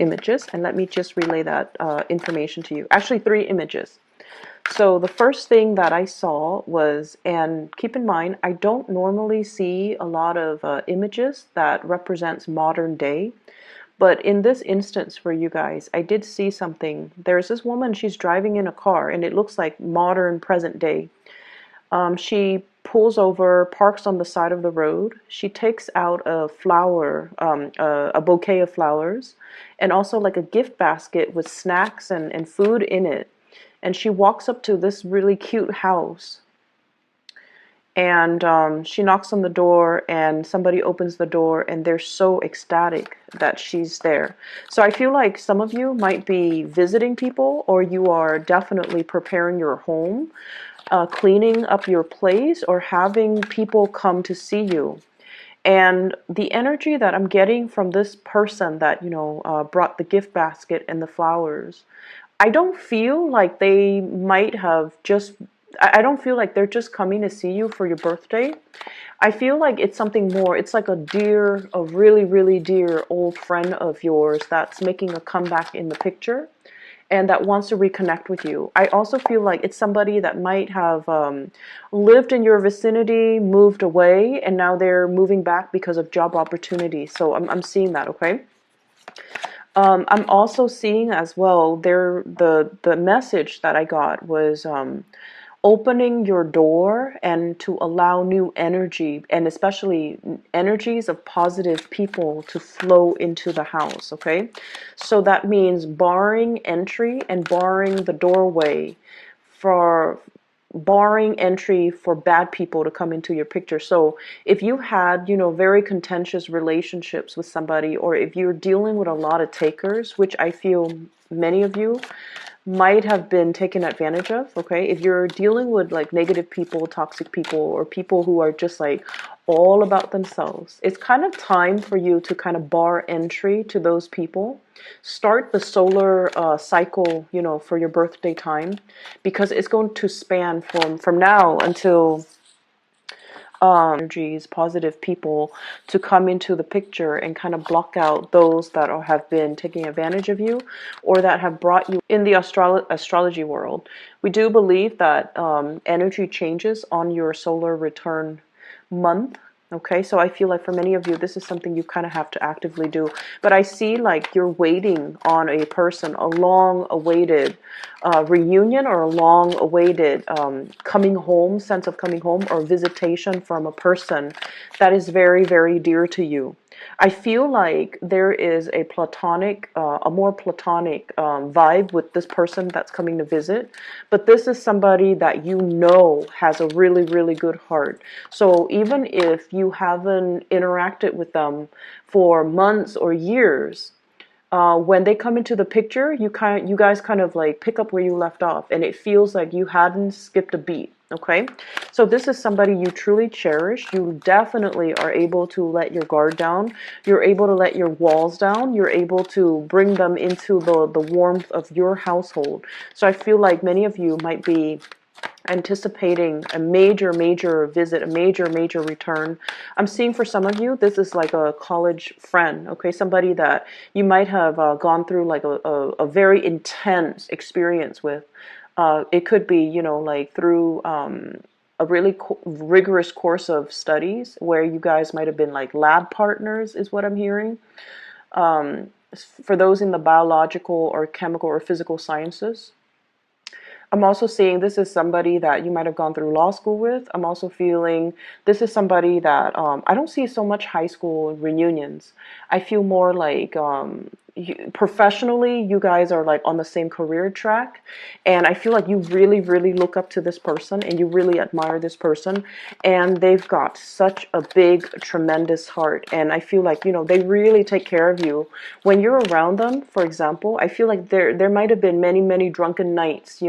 images, and let me just relay that information to you. Actually, 3 images. So the first thing that I saw was, and keep in mind, I don't normally see a lot of images that represents modern day. But in this instance for you guys, I did see something. There's this woman, she's driving in a car, and it looks like modern present day. She pulls over, parks on the side of the road. She takes out a flower, a bouquet of flowers, and also like a gift basket with snacks and food in it. And she walks up to this really cute house. And she knocks on the door, and somebody opens the door, and they're so ecstatic that she's there. So I feel like some of you might be visiting people, or you are definitely preparing your home, cleaning up your place, or having people come to see you. And the energy that I'm getting from this person that, brought the gift basket and the flowers, I don't feel like they might have just, I don't feel like they're just coming to see you for your birthday. I feel like it's something more. It's like a really, really dear old friend of yours that's making a comeback in the picture and that wants to reconnect with you. I also feel like it's somebody that might have lived in your vicinity, moved away, and now they're moving back because of job opportunities. So I'm seeing that, okay? I'm also seeing as well, the message that I got was opening your door and to allow new energy, and especially energies of positive people to flow into the house, okay? So that means barring entry and barring the doorway for barring entry for bad people to come into your picture. So if you had, very contentious relationships with somebody, or if you're dealing with a lot of takers, which I feel many of you might have been taken advantage of, okay? If you're dealing with like negative people, toxic people, or people who are just like all about themselves, it's kind of time for you to kind of bar entry to those people. Start the solar cycle, for your birthday time, because it's going to span from now until energies, positive people to come into the picture and kind of block out those that have been taking advantage of you or that have brought you in the astrology world. We do believe that energy changes on your solar return month. Okay, so I feel like for many of you, this is something you kind of have to actively do. But I see like you're waiting on a person, a long-awaited reunion, or a long-awaited coming home, sense of coming home, or visitation from a person that is very, very dear to you. I feel like there is a more platonic vibe with this person that's coming to visit, but this is somebody that has a really, really good heart. So even if you haven't interacted with them for months or years, when they come into the picture, you guys kind of like pick up where you left off, and it feels like you hadn't skipped a beat. Okay, so this is somebody you truly cherish. You definitely are able to let your guard down. You're able to let your walls down. You're able to bring them into the warmth of your household. So I feel like many of you might be anticipating a major, major visit, a major, major return. I'm seeing for some of you, this is like a college friend, okay? Somebody that you might have gone through like a very intense experience with. It could be, like through a really rigorous course of studies where you guys might have been like lab partners, is what I'm hearing. For those in the biological or chemical or physical sciences. I'm also seeing this is somebody that you might have gone through law school with. I'm also feeling this is somebody that I don't see so much high school reunions. I feel more like professionally, you guys are like on the same career track. And I feel like you really, really look up to this person and you really admire this person. And they've got such a big, tremendous heart. And I feel like, they really take care of you. When you're around them, for example, I feel like there might have been many, many drunken nights,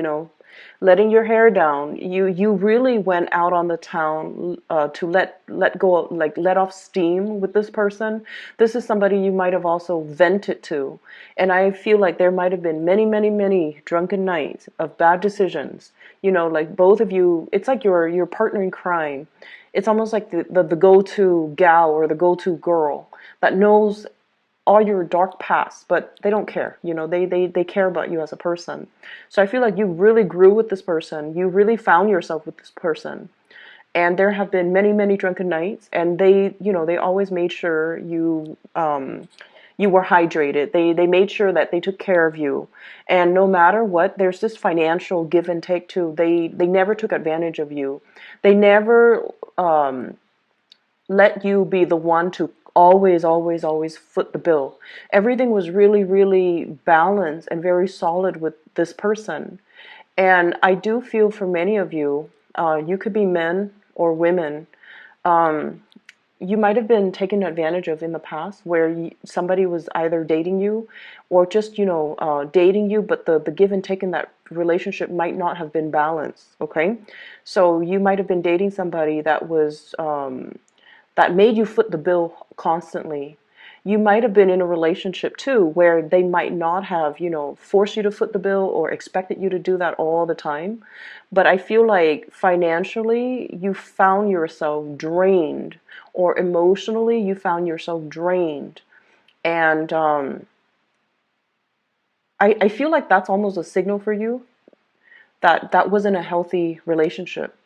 letting your hair down. You really went out on the town to let go, like let off steam with this person. This is somebody you might have also vented to, and I feel like there might have been many, many, many drunken nights of bad decisions. Like both of you, it's like your partner in crime. It's almost like the go-to gal or the go-to girl that knows all your dark past, but they don't care. You know, they care about you as a person. So I feel like you really grew with this person. You really found yourself with this person. And there have been many, many drunken nights, and they, you know, they always made sure you were hydrated. They made sure that they took care of you. And no matter what, there's this financial give and take too. They never took advantage of you. They never let you be the one to always foot the bill. Everything was really, really balanced and very solid with this person. And I do feel for many of you, you could be men or women, you might have been taken advantage of in the past, where somebody was either dating you or just, you know, dating you, but the give and take in that relationship might not have been balanced. Okay, so you might have been dating somebody that was that made you foot the bill constantly. You might have been in a relationship too where they might not have, you know, forced you to foot the bill or expected you to do that all the time. But I feel like financially you found yourself drained, or emotionally you found yourself drained. And I feel like that's almost a signal for you that that wasn't a healthy relationship.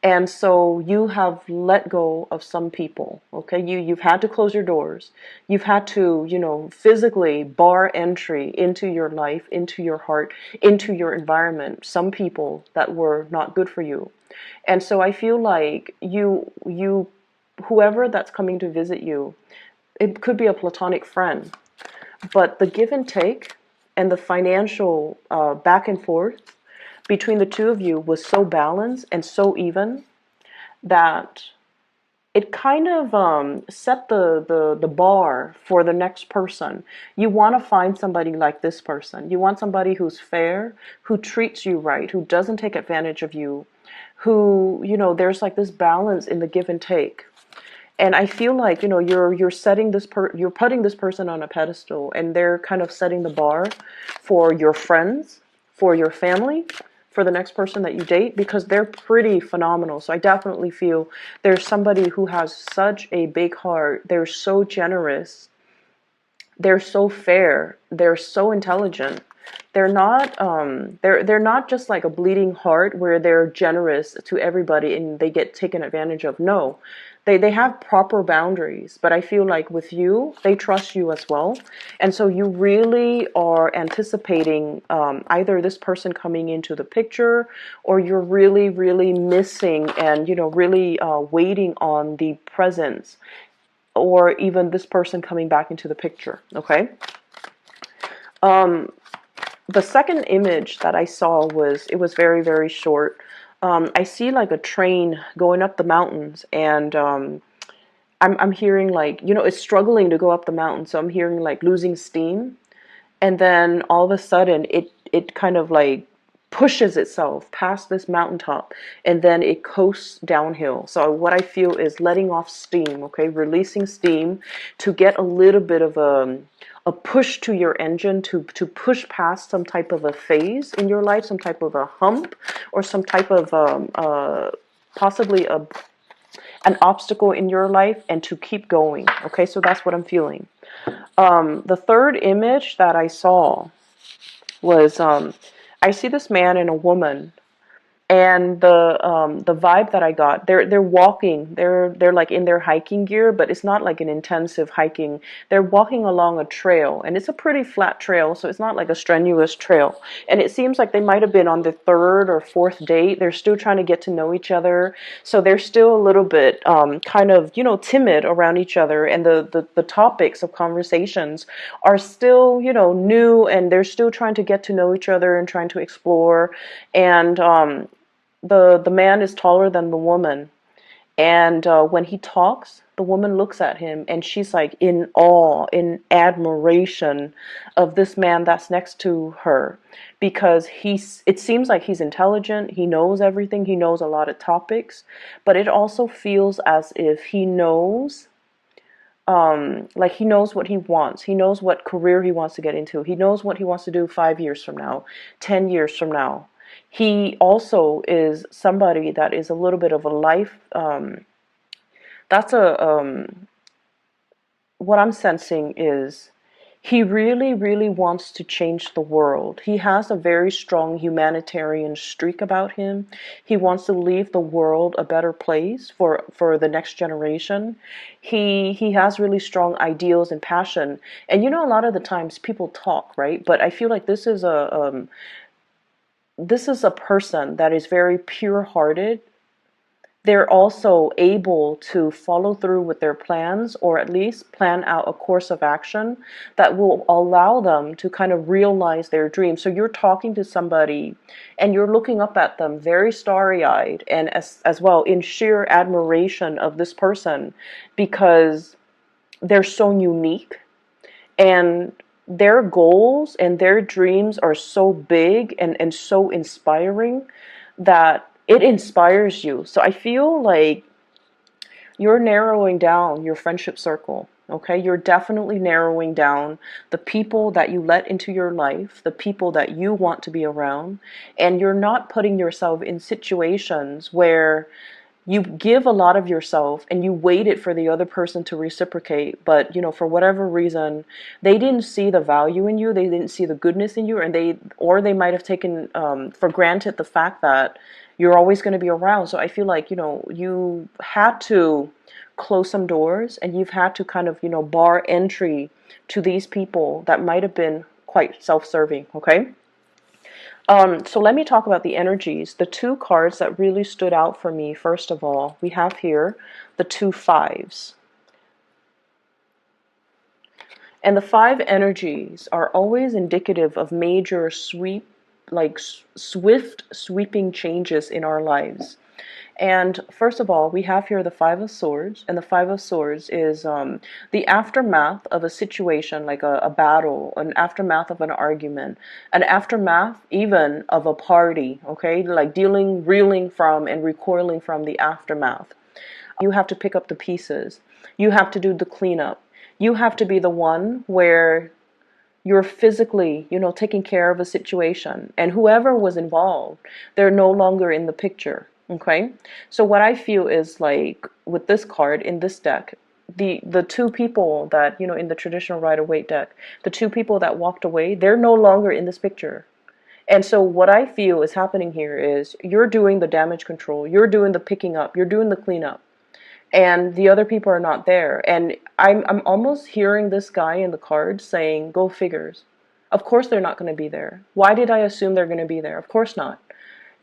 And so you have let go of some people. Okay, you've had to close your doors. You've had to, you know, physically bar entry into your life, into your heart, into your environment, some people that were not good for you. And so I feel like you whoever that's coming to visit you, it could be a platonic friend, but the give and take and the financial back and forth between the two of you was so balanced and so even that it kind of set the bar for the next person. You want to find somebody like this person. You want somebody who's fair, who treats you right, who doesn't take advantage of you, who, you know, there's like this balance in the give and take. And I feel like, you know, you're setting you're putting this person on a pedestal, and they're kind of setting the bar for your friends, for your family, for the next person that you date, because they're pretty phenomenal. So I definitely feel there's somebody who has such a big heart. They're so generous. They're so fair. They're so intelligent. They're not just like a bleeding heart where they're generous to everybody and they get taken advantage of. No. They have proper boundaries, but I feel like with you, they trust you as well. And so you really are anticipating either this person coming into the picture, or you're really, really missing and, you know, really waiting on the presence, or even this person coming back into the picture. Okay. The second image that I saw was, it was very, very short. I see like a train going up the mountains, and I'm hearing like, you know, it's struggling to go up the mountain. So I'm hearing like losing steam. And then all of a sudden it kind of like pushes itself past this mountaintop, and then it coasts downhill. So what I feel is letting off steam, okay, releasing steam to get a little bit of a push to your engine to push past some type of a phase in your life, some type of a hump, or some type of possibly an obstacle in your life, and to keep going. Okay, so that's what I'm feeling. The third image that I saw was I see this man and a woman, and the vibe that I got, they're walking, they're like in their hiking gear, but it's not like an intensive hiking. They're walking along a trail, and it's a pretty flat trail, so it's not like a strenuous trail. And it seems like they might have been on the third or fourth date. They're still trying to get to know each other, so they're still a little bit kind of, you know, timid around each other, and the topics of conversations are still, you know, new, and they're still trying to get to know each other and trying to explore. And the man is taller than the woman, and when he talks, the woman looks at him, and she's like in awe, in admiration of this man that's next to her, because it seems like he's intelligent, he knows everything, he knows a lot of topics, but it also feels as if he knows, like he knows what he wants. He knows what career he wants to get into. He knows what he wants to do 5 years from now, 10 years from now. He also is somebody that is a little bit of a life, that's a, what I'm sensing is He really, really wants to change the world. He has a very strong humanitarian streak about him. He wants to leave the world a better place for the next generation. He has really strong ideals and passion. And you know, a lot of the times people talk, right? But I feel like this is a person that is very pure-hearted. They're also able to follow through with their plans, or at least plan out a course of action that will allow them to kind of realize their dreams. So you're talking to somebody and you're looking up at them very starry-eyed and as well in sheer admiration of this person, because they're so unique and their goals and their dreams are so big and so inspiring that it inspires you. So I feel like you're narrowing down your friendship circle. Okay, you're definitely narrowing down the people that you let into your life, the people that you want to be around, and you're not putting yourself in situations where you give a lot of yourself and you waited for the other person to reciprocate, but you know, for whatever reason they didn't see the value in you, they didn't see the goodness in you, and they might have taken for granted the fact that you're always going to be around. So I feel like, you know, you had to close some doors and you've had to kind of, you know, bar entry to these people that might have been quite self-serving. Okay. So let me talk about the energies. The two cards that really stood out for me, first of all, we have here the two fives. And the five energies are always indicative of major swift sweeping changes in our lives. And first of all, we have here the Five of Swords, and the Five of Swords is the aftermath of a situation, like a battle, an aftermath of an argument, an aftermath even of a party, okay? Like reeling from and recoiling from the aftermath. You have to pick up the pieces. You have to do the cleanup. You have to be the one where you're physically, you know, taking care of a situation, and whoever was involved, they're no longer in the picture. Okay, so what I feel is like with this card in this deck, the two people that, you know, in the traditional Rider-Waite deck, the two people that walked away, they're no longer in this picture. And so what I feel is happening here is you're doing the damage control, you're doing the picking up, you're doing the cleanup, and the other people are not there. And I'm almost hearing this guy in the cards saying, go figures. Of course they're not going to be there. Why did I assume they're going to be there? Of course not.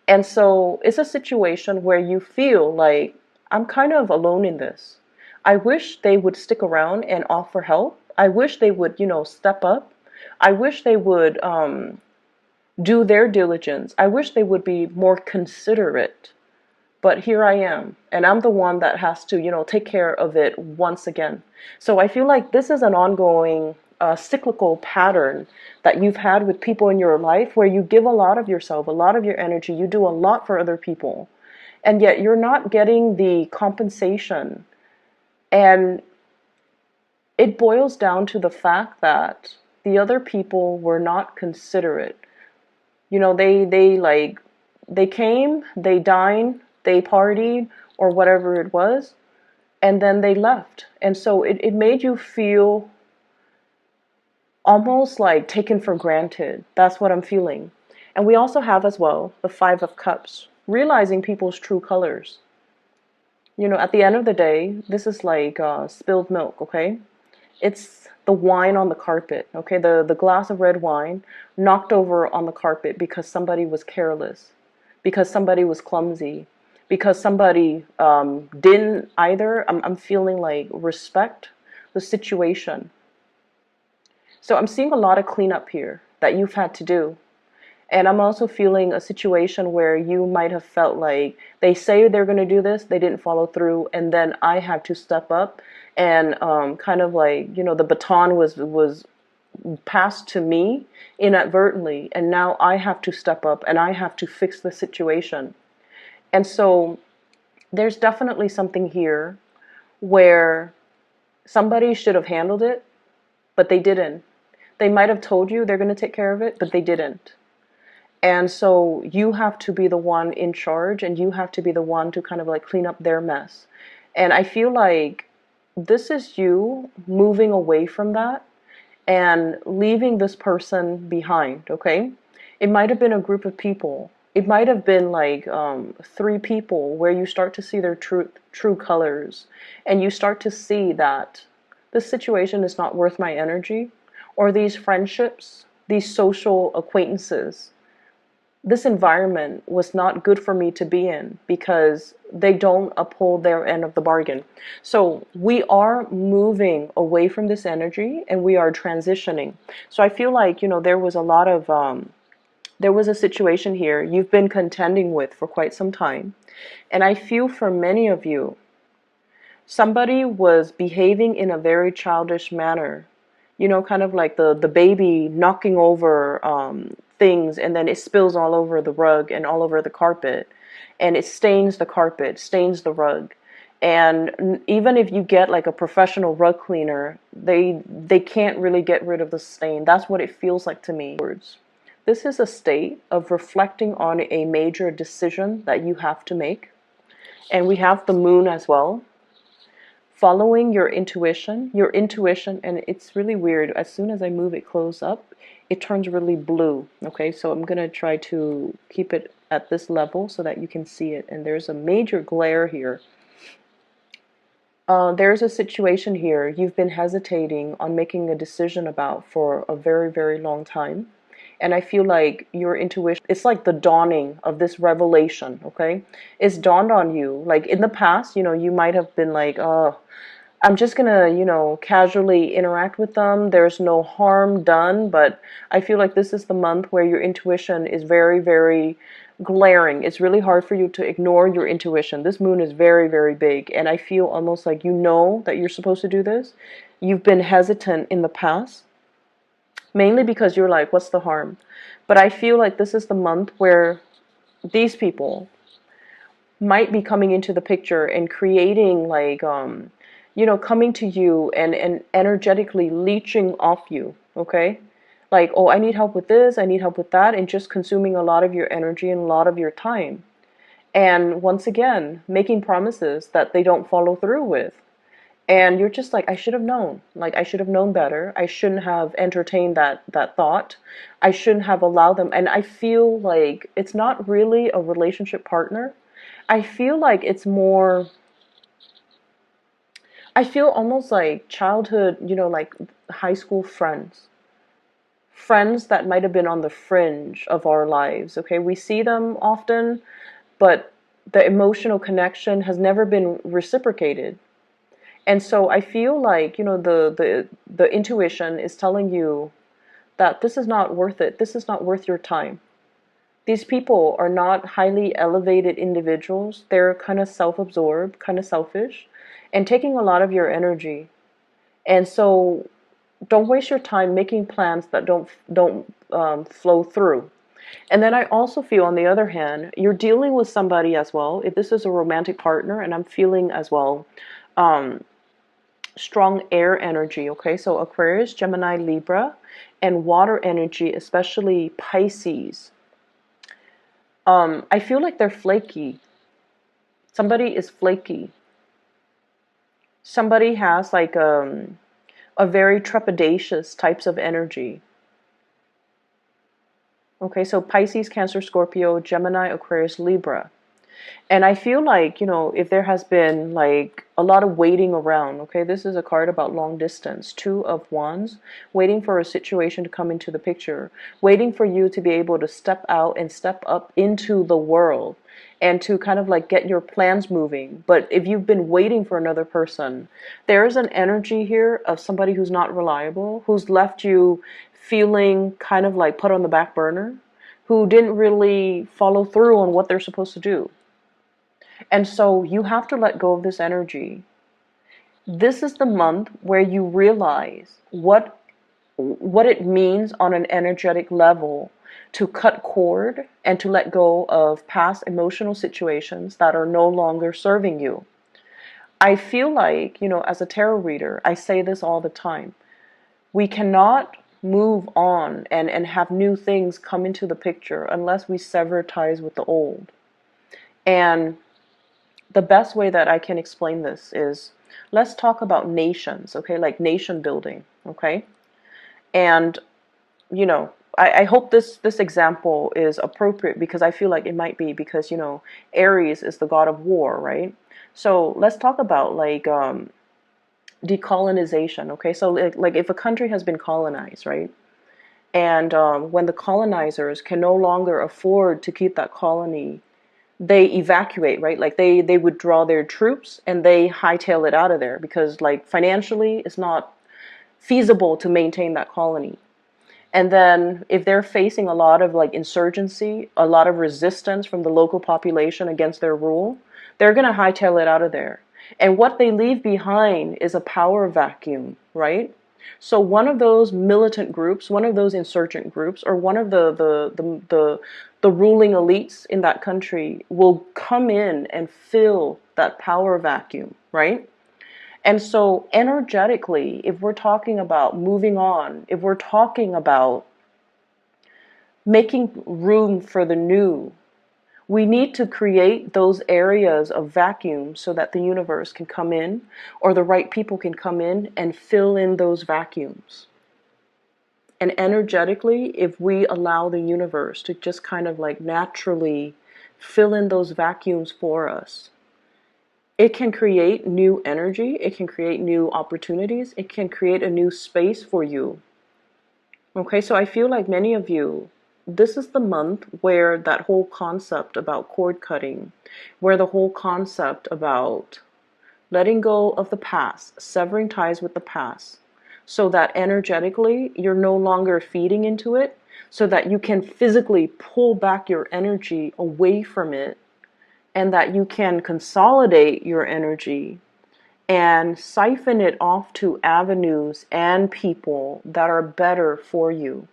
And so it's a situation where you feel like, I'm kind of alone in this. I wish they would stick around and offer help. I wish they would, you know, step up. I wish they would do their diligence. I wish they would be more considerate. But here I am, and I'm the one that has to, you know, take care of it once again. So I feel like this is an ongoing cyclical pattern that you've had with people in your life, where you give a lot of yourself, a lot of your energy, you do a lot for other people, and yet you're not getting the compensation. And it boils down to the fact that the other people were not considerate. You know, they came, they dined, they partied, or whatever it was, and then they left. And so it made you feel almost like taken for granted. That's what I'm feeling. And we also have as well the Five of Cups, realizing people's true colors. You know, at the end of the day, this is like spilled milk, okay? It's the wine on the carpet, okay? The glass of red wine knocked over on the carpet because somebody was careless, because somebody was clumsy, because somebody didn't either, I'm feeling like, respect the situation. So I'm seeing a lot of cleanup here that you've had to do. And I'm also feeling a situation where you might have felt like they say they're going to do this, they didn't follow through, and then I have to step up and kind of like, you know, the baton was passed to me inadvertently, and now I have to step up and I have to fix the situation. And so there's definitely something here where somebody should have handled it, but they didn't. They might have told you they're going to take care of it, but they didn't. And so you have to be the one in charge, and you have to be the one to kind of like clean up their mess. And I feel like this is you moving away from that and leaving this person behind, okay? It might have been a group of people. It might have been like three people where you start to see their true colors, and you start to see that this situation is not worth my energy, or these friendships, these social acquaintances, this environment was not good for me to be in because they don't uphold their end of the bargain. So we are moving away from this energy and we are transitioning. So I feel like, there was a lot of, there was a situation here you've been contending with for quite some time. And I feel for many of you, somebody was behaving in a very childish manner, kind of like the baby knocking over things, and then it spills all over the rug and all over the carpet, and it stains the carpet, stains the rug. And even if you get like a professional rug cleaner, they can't really get rid of the stain. That's what it feels like to me. This is a state of reflecting on a major decision that you have to make. And we have the moon as well. Following your intuition, and it's really weird. As soon as I move it close up, it turns really blue. Okay, so I'm going to try to keep it at this level so that you can see it. And there's a major glare here. There's a situation here you've been hesitating on making a decision about for a very, very long time. And I feel like your intuition, it's like the dawning of this revelation, okay? It's dawned on you. Like in the past, you might have been like, oh, I'm just gonna, casually interact with them. There's no harm done. But I feel like this is the month where your intuition is very, very glaring. It's really hard for you to ignore your intuition. This moon is very, very big. And I feel almost like that you're supposed to do this. You've been hesitant in the past, mainly because you're like, what's the harm? But I feel like this is the month where these people might be coming into the picture and creating like, coming to you and energetically leeching off you, okay? Like, oh, I need help with this, I need help with that, and just consuming a lot of your energy and a lot of your time. And once again, making promises that they don't follow through with. And you're just like, I should have known. Like, I should have known better. I shouldn't have entertained that thought. I shouldn't have allowed them. And I feel like it's not really a relationship partner. I feel like it's more, I feel almost like childhood, like high school friends. Friends that might have been on the fringe of our lives, okay? We see them often, but the emotional connection has never been reciprocated. And so I feel like, the intuition is telling you that this is not worth it. This is not worth your time. These people are not highly elevated individuals. They're kind of self-absorbed, kind of selfish, and taking a lot of your energy. And so don't waste your time making plans that don't flow through. And then I also feel, on the other hand, you're dealing with somebody as well. If this is a romantic partner, and I'm feeling as well, strong air energy, okay? So Aquarius, Gemini, Libra, and water energy, especially Pisces. I feel like they're flaky. Somebody is flaky. Somebody has like a very trepidatious types of energy. Okay, so Pisces, Cancer, Scorpio, Gemini, Aquarius, Libra. And I feel like, if there has been like a lot of waiting around, okay, this is a card about long distance, Two of Wands, waiting for a situation to come into the picture, waiting for you to be able to step out and step up into the world and to kind of like get your plans moving. But if you've been waiting for another person, there is an energy here of somebody who's not reliable, who's left you feeling kind of like put on the back burner, who didn't really follow through on what they're supposed to do. And so you have to let go of this energy. This is the month where you realize what it means on an energetic level to cut cord and to let go of past emotional situations that are no longer serving you. I feel like, as a tarot reader, I say this all the time. We cannot move on and have new things come into the picture unless we sever ties with the old. And the best way that I can explain this is, let's talk about nations, okay? Like nation building, okay? And, you know, I hope this example is appropriate, because I feel like it might be, because, you know, Aries is the god of war, right? So let's talk about like decolonization. Okay, so like if a country has been colonized, right? And when the colonizers can no longer afford to keep that colony, they evacuate, right? Like they withdraw their troops and they hightail it out of there, because like financially it's not feasible to maintain that colony. And then if they're facing a lot of like insurgency, a lot of resistance from the local population against their rule, they're going to hightail it out of there. And what they leave behind is a power vacuum, right? So one of those militant groups, one of those insurgent groups, or one of the ruling elites in that country will come in and fill that power vacuum, right? And so energetically, if we're talking about moving on, if we're talking about making room for the new, we need to create those areas of vacuum so that the universe can come in, or the right people can come in and fill in those vacuums. And energetically, if we allow the universe to just kind of like naturally fill in those vacuums for us, it can create new energy, it can create new opportunities, it can create a new space for you. Okay, so I feel like many of you, this is the month where that whole concept about cord cutting, where the whole concept about letting go of the past, severing ties with the past, so that energetically you're no longer feeding into it, so that you can physically pull back your energy away from it, and that you can consolidate your energy and siphon it off to avenues and people that are better for you.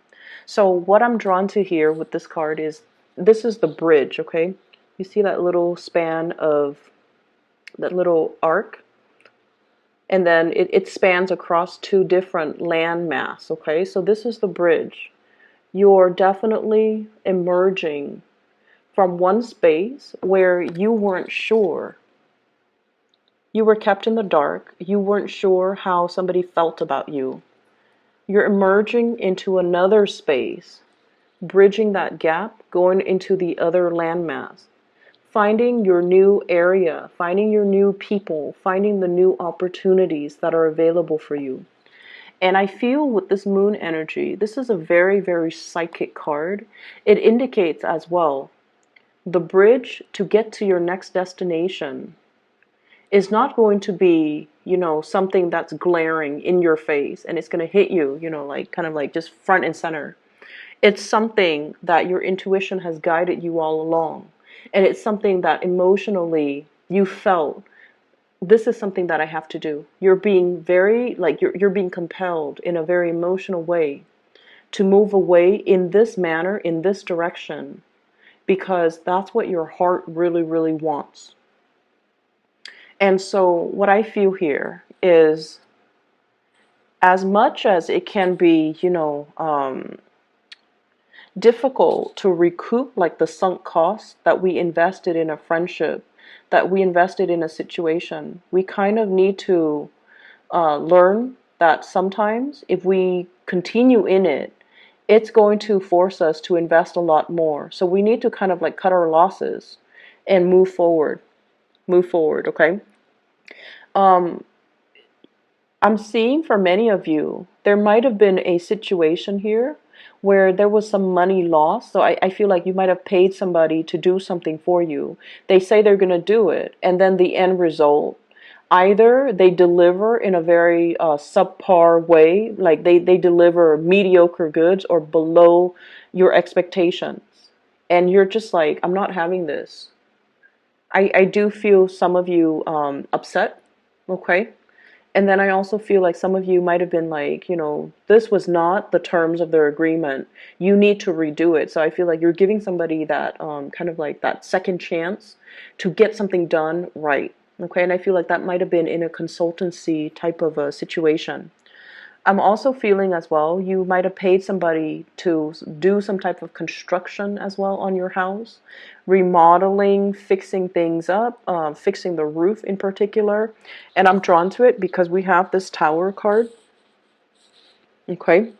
So what I'm drawn to here with this card is, this is the bridge, okay? You see that little span of, that little arc? And then it spans across two different land mass, okay? So this is the bridge. You're definitely emerging from one space where you weren't sure. You were kept in the dark. You weren't sure how somebody felt about you. You're emerging into another space, bridging that gap, going into the other landmass, finding your new area, finding your new people, finding the new opportunities that are available for you. And I feel with this moon energy, this is a very, very psychic card. It indicates as well the bridge to get to your next destination is not going to be, you know, something that's glaring in your face and it's going to hit you, you know, like kind of like just front and center. It's something that your intuition has guided you all along. And it's something that emotionally you felt, this is something that I have to do. You're being very, like, you're being compelled in a very emotional way to move away in this manner, in this direction, because that's what your heart really, really wants. And so what I feel here is, as much as it can be, you know, difficult to recoup like the sunk costs that we invested in a friendship, that we invested in a situation, we kind of need to learn that sometimes if we continue in it, it's going to force us to invest a lot more. So we need to kind of like cut our losses and move forward. Move forward, okay? Um, I'm seeing for many of you, there might have been a situation here where there was some money lost. So I feel like you might have paid somebody to do something for you. They say they're going to do it. And then the end result, either they deliver in a very subpar way, like they deliver mediocre goods or below your expectations. And you're just like, I'm not having this. I do feel some of you upset, okay? And then I also feel like some of you might have been like, you know, this was not the terms of their agreement. You need to redo it. So I feel like you're giving somebody that kind of like that second chance to get something done right. Okay, and I feel like that might have been in a consultancy type of a situation. I'm also feeling as well, you might have paid somebody to do some type of construction as well on your house, remodeling, fixing things up, fixing the roof in particular. And I'm drawn to it because we have this Tower card. Okay.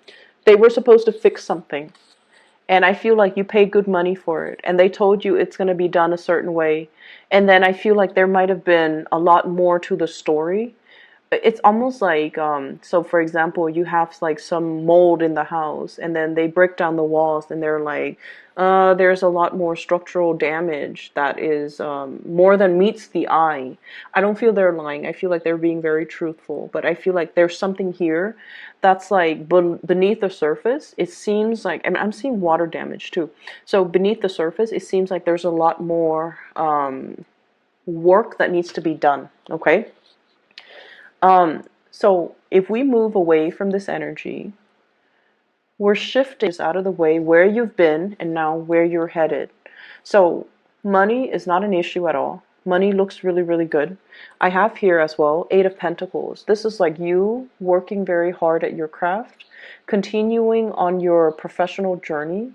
They were supposed to fix something, and I feel like you paid good money for it, and they told you it's going to be done a certain way, and then I feel like there might have been a lot more to the story. It's almost like, so for example, you have like some mold in the house, and then they break down the walls, and they're like, there's a lot more structural damage that is more than meets the eye. I don't feel they're lying. I feel like they're being very truthful, but I feel like there's something here that's like beneath the surface. It seems like, I mean, I'm seeing water damage too. So beneath the surface, it seems like there's a lot more work that needs to be done. Okay. So if we move away from this energy, we're shifting out of the way where you've been and now where you're headed. So money is not an issue at all. Money looks really, really good. I have here as well, Eight of Pentacles. This is like you working very hard at your craft, continuing on your professional journey,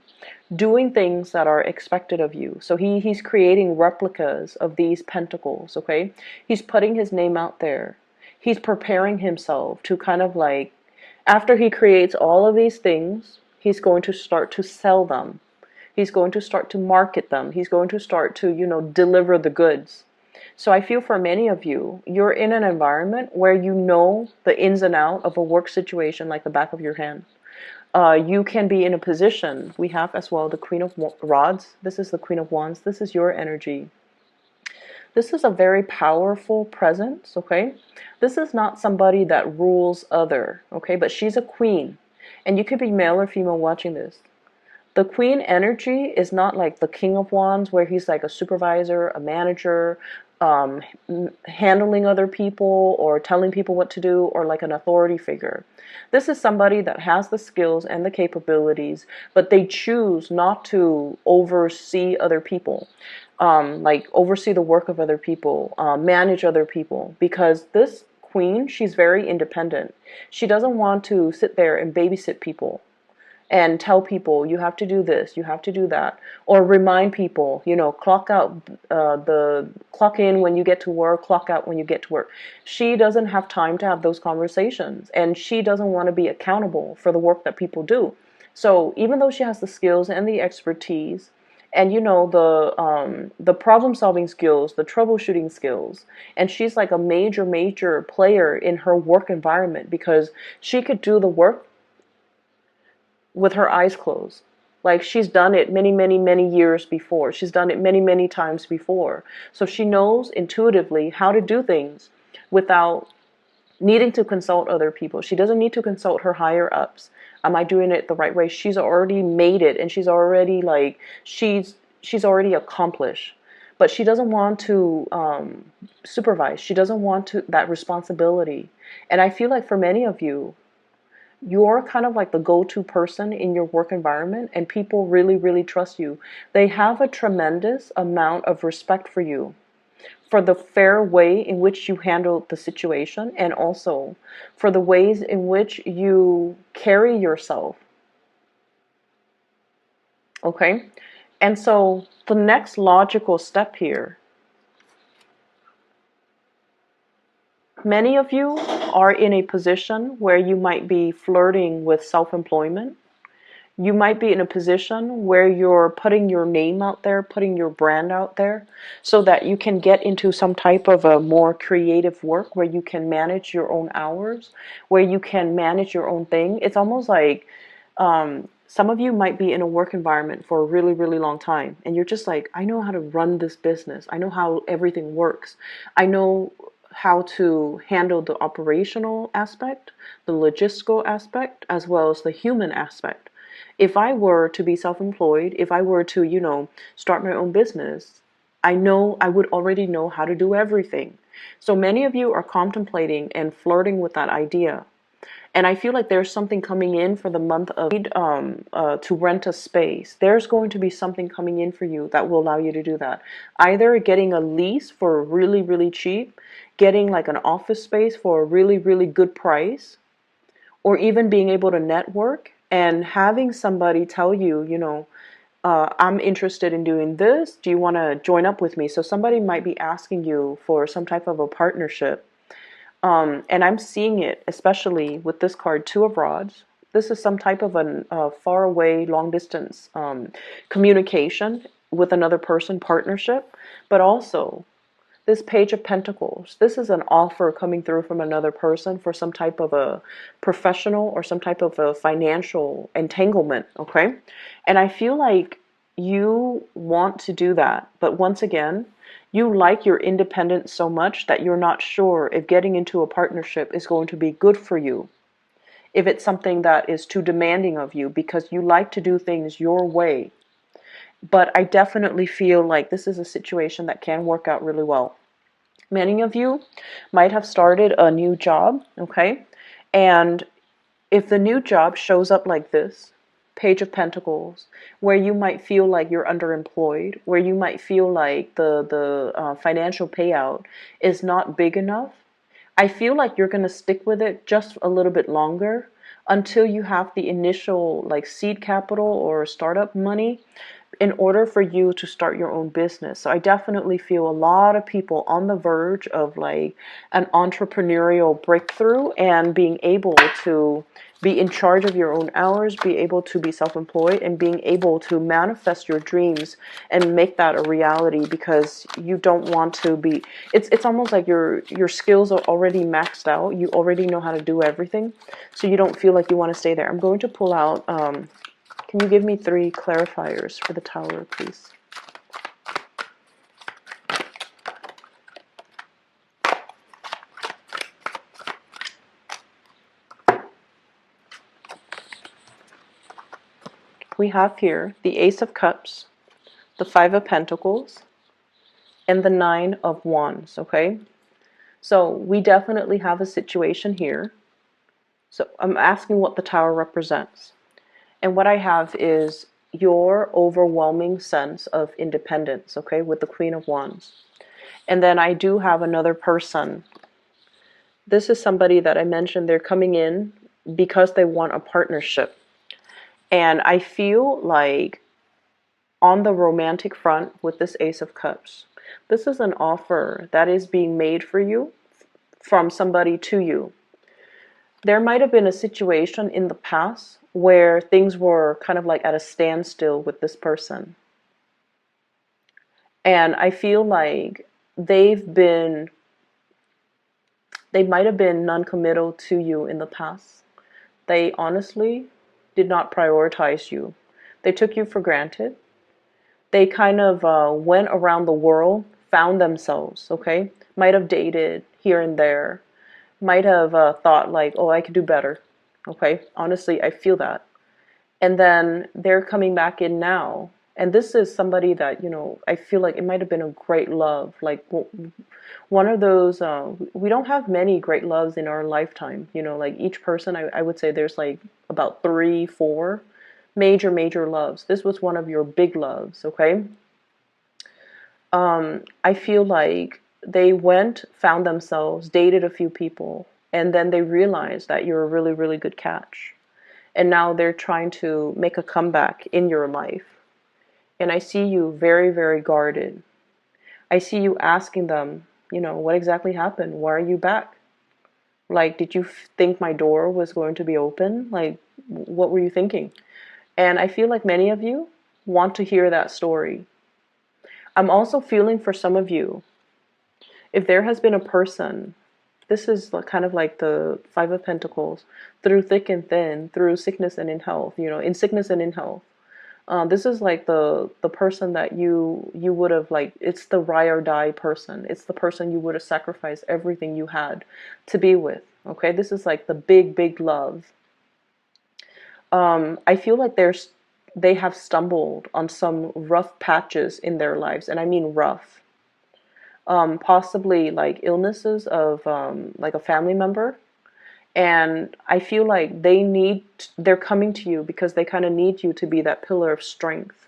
doing things that are expected of you. So he's creating replicas of these pentacles, okay? He's putting his name out there. He's preparing himself to kind of like, after he creates all of these things, he's going to start to sell them. He's going to start to market them. He's going to start to, deliver the goods. So I feel for many of you, you're in an environment where you know the ins and outs of a work situation like the back of your hand. You can be in a position, we have as well the Queen of Rods. This is the Queen of Wands. This is your energy. This is a very powerful presence, okay? This is not somebody that rules other, okay? But she's a queen. And you could be male or female watching this. The queen energy is not like the King of Wands where he's like a supervisor, a manager, handling other people or telling people what to do, or like an authority figure. This is somebody that has the skills and the capabilities, but they choose not to oversee other people. Like oversee the work of other people, manage other people, because this queen, she's very independent. She doesn't want to sit there and babysit people and tell people you have to do this, you have to do that, or remind people, clock out, the clock in when you get to work, clock out when you get to work. She doesn't have time to have those conversations, and she doesn't want to be accountable for the work that people do. So even though she has the skills and the expertise, and the problem solving skills, the troubleshooting skills, and she's like a major player in her work environment because she could do the work with her eyes closed. Like she's done it many years before. She's done it many times before. So she knows intuitively how to do things without needing to consult other people. She doesn't need to consult her higher ups. Am I doing it the right way? She's already made it, and she's already like, she's already accomplished. But she doesn't want to supervise. She doesn't want that responsibility. And I feel like for many of you, you're kind of like the go-to person in your work environment, and people really trust you. They have a tremendous amount of respect for you, for the fair way in which you handle the situation, and also for the ways in which you carry yourself. Okay? And so the next logical step here, many of you are in a position where you might be flirting with self-employment. You might be in a position where you're putting your name out there, putting your brand out there, so that you can get into some type of a more creative work where you can manage your own hours, where you can manage your own thing. It's almost like some of you might be in a work environment for a really long time, and you're just like, I know how to run this business. I know how everything works. I know how to handle the operational aspect, the logistical aspect, as well as the human aspect. If I were to be self-employed, if I were to, start my own business, I know I would already know how to do everything. So many of you are contemplating and flirting with that idea. And I feel like there's something coming in for the month of to rent a space. There's going to be something coming in for you that will allow you to do that. Either getting a lease for really cheap, getting like an office space for a really good price, or even being able to network and having somebody tell you, I'm interested in doing this. Do you want to join up with me? So somebody might be asking you for some type of a partnership. And I'm seeing it, especially with this card, Two of Rods. This is some type of a far away, long distance communication with another person, partnership, but also this Page of Pentacles. This is an offer coming through from another person for some type of a professional or some type of a financial entanglement, okay? And I feel like you want to do that, but once again, you like your independence so much that you're not sure if getting into a partnership is going to be good for you, if it's something that is too demanding of you, because you like to do things your way. But I definitely feel like this is a situation that can work out really well. Many of you might have started a new job, okay? And if the new job shows up like this, Page of Pentacles, where you might feel like you're underemployed, where you might feel like the financial payout is not big enough, I feel like you're going to stick with it just a little bit longer until you have the initial like seed capital or startup money in order for you to start your own business. So I definitely feel a lot of people on the verge of like an entrepreneurial breakthrough and being able to be in charge of your own hours, be able to be self-employed, and being able to manifest your dreams and make that a reality, because you don't want to be, it's almost like your skills are already maxed out. You already know how to do everything. So you don't feel like you want to stay there. I'm going to pull out can you give me 3 clarifiers for the Tower, please? We have here the Ace of Cups, the 5 of Pentacles, and the 9 of Wands, okay? So we definitely have a situation here. So I'm asking what the Tower represents. And what I have is your overwhelming sense of independence, okay, with the Queen of Wands. And then I do have another person. This is somebody that I mentioned, they're coming in because they want a partnership. And I feel like on the romantic front with this Ace of Cups, this is an offer that is being made for you from somebody to you. There might have been a situation in the past where things were kind of like at a standstill with this person. And I feel like they might have been non-committal to you in the past. They honestly did not prioritize you. They took you for granted. They kind of went around the world, found themselves, okay? Might have dated here and there. Might have thought like, oh, I could do better, okay? Honestly, I feel that. And then they're coming back in now. And this is somebody that, you know, I feel like it might have been a great love. Like one of those, we don't have many great loves in our lifetime. You know, like each person, I would say there's like about 3, 4 major loves. This was one of your big loves, okay? I feel like they went, found themselves, dated a few people, and then they realized that you're a really good catch. And now they're trying to make a comeback in your life. And I see you very guarded. I see you asking them, you know, what exactly happened? Why are you back? Like, did you think my door was going to be open? Like, what were you thinking? And I feel like many of you want to hear that story. I'm also feeling for some of you, if there has been a person, this is kind of like the 5 of Pentacles, through thick and thin, through sickness and in health, you know, in sickness and in health. This is like the person that you would have, like, it's the ride or die person. It's the person you would have sacrificed everything you had to be with. Okay, this is like the big love. I feel like they have stumbled on some rough patches in their lives, and I mean rough. Possibly like illnesses of like a family member. And I feel like they're coming to you because they kind of need you to be that pillar of strength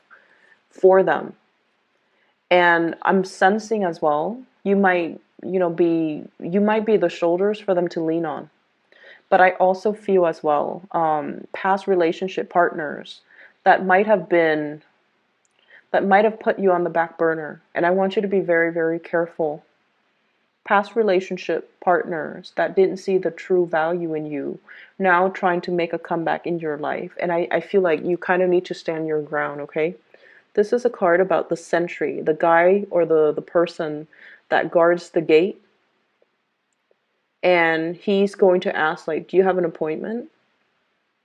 for them. And I'm sensing as well, you might be the shoulders for them to lean on. But I also feel as well, past relationship partners that might have put you on the back burner. And I want you to be very careful past relationship partners that didn't see the true value in you, now trying to make a comeback in your life. And I feel like you kind of need to stand your ground, okay? This is a card about the sentry, the guy or the person that guards the gate. And he's going to ask, like, do you have an appointment?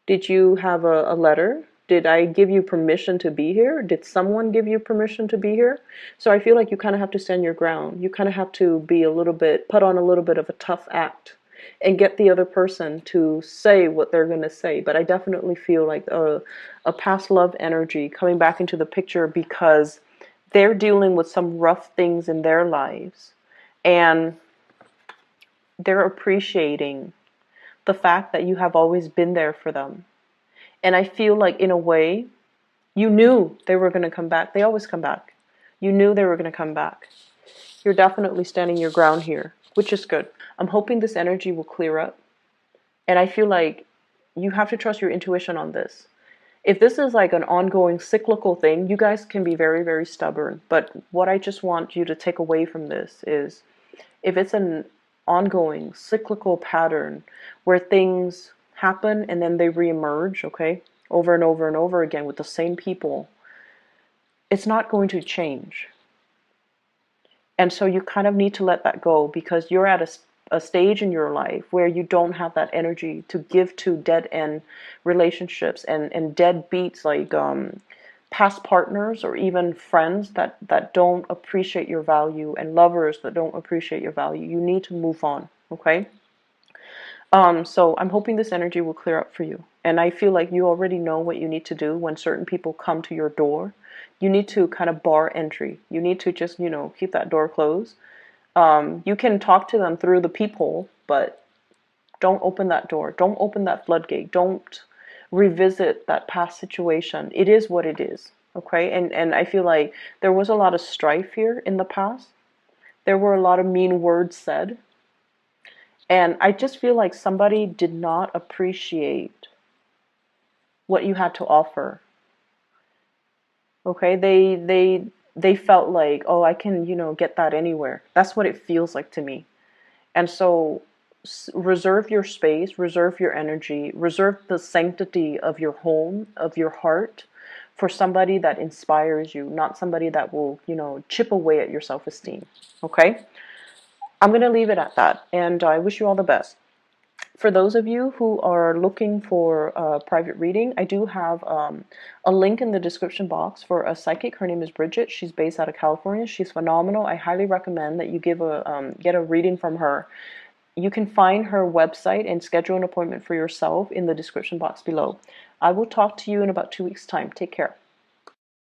Did you have a letter? Did I give you permission to be here? Did someone give you permission to be here? So I feel like you kind of have to stand your ground. You kind of have to be a little bit, put on a little bit of a tough act and get the other person to say what they're going to say. But I definitely feel like a past love energy coming back into the picture because they're dealing with some rough things in their lives. And they're appreciating the fact that you have always been there for them. And I feel like, in a way, you knew they were going to come back. They always come back. You knew they were going to come back. You're definitely standing your ground here, which is good. I'm hoping this energy will clear up. And I feel like you have to trust your intuition on this. If this is like an ongoing cyclical thing, you guys can be very, very stubborn. But what I just want you to take away from this is, if it's an ongoing cyclical pattern where things happen and then they reemerge, okay, over and over and over again with the same people, it's not going to change. And so you kind of need to let that go, because you're at a stage in your life where you don't have that energy to give to dead end relationships and dead beats, like past partners or even friends that don't appreciate your value, and lovers that don't appreciate your value. You need to move on, okay? So I'm hoping this energy will clear up for you. And I feel like you already know what you need to do when certain people come to your door. You need to kind of bar entry. You need to just, keep that door closed. You can talk to them through the peephole, but don't open that door. Don't open that floodgate. Don't revisit that past situation. It is what it is, okay? And I feel like there was a lot of strife here in the past. There were a lot of mean words said. And I just feel like somebody did not appreciate what you had to offer. Okay? They felt like, oh, I can, get that anywhere. That's what it feels like to me. And so reserve your space, reserve your energy, reserve the sanctity of your home, of your heart, for somebody that inspires you, not somebody that will, chip away at your self-esteem. Okay? I'm going to leave it at that, and I wish you all the best. For those of you who are looking for a private reading, I do have a link in the description box for a psychic. Her name is Bridget. She's based out of California. She's phenomenal. I highly recommend that you get a reading from her. You can find her website and schedule an appointment for yourself in the description box below. I will talk to you in about 2 weeks' time. Take care.